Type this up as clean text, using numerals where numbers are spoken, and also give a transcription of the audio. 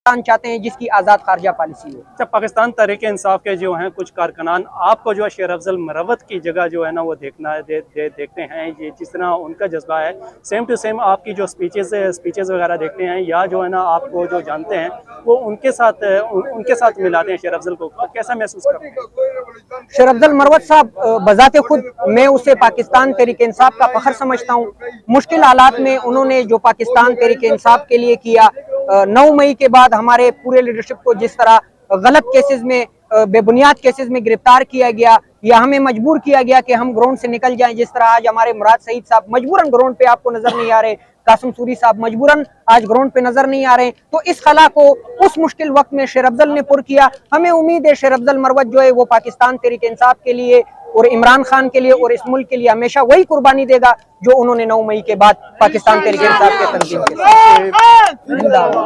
चाहते हैं जिसकी आज़ाद खारजा पॉलिसी हो। अच्छा, पाकिस्तान तहरीक-ए-इंसाफ के जो हैं कुछ कारकुनान आपको जो है शेर अफजल मरवत की जगह जो है ना वो देखते हैं, ये जिस तरह उनका जज्बा है सेम टू सेम आपकी जो स्पीचेस वगैरह देखते हैं या जो है ना आपको जो जानते हैं वो उनके साथ मिलाते हैं शेर अफजल को, तो कैसा महसूस करते हैं? शेर अफजल मरवत साहब बजाते खुद मैं उसे पाकिस्तान तहरीक इंसाफ का फखर समझता हूँ। मुश्किल हालात में उन्होंने जो पाकिस्तान तहरीक इंसाफ के लिए किया, 9 मई के बाद हमारे पूरे लीडरशिप को जिस तरह गलत केसेस में, बेबुनियाद केसेस में गिरफ्तार किया गया या हमें मजबूर किया गया कि हम ग्राउंड से निकल जाएं, जिस तरह आज हमारे मुराद सईद साहब मजबूरन ग्राउंड पे आपको नजर नहीं आ रहे, कासिम सूरी साहब मजबूरन आज ग्राउंड पे नजर नहीं आ रहे, तो इस खला को उस मुश्किल वक्त में शेर अफजल ने पुर किया। हमें उम्मीद है शेर अफजल मरवत जो है वो पाकिस्तान तहरीक इंसाफ के लिए और इमरान खान के लिए और इस मुल्क के लिए हमेशा वही कुर्बानी देगा जो उन्होंने 9 मई के बाद पाकिस्तान तहरीक इंसाफ के तंजीम के साथ।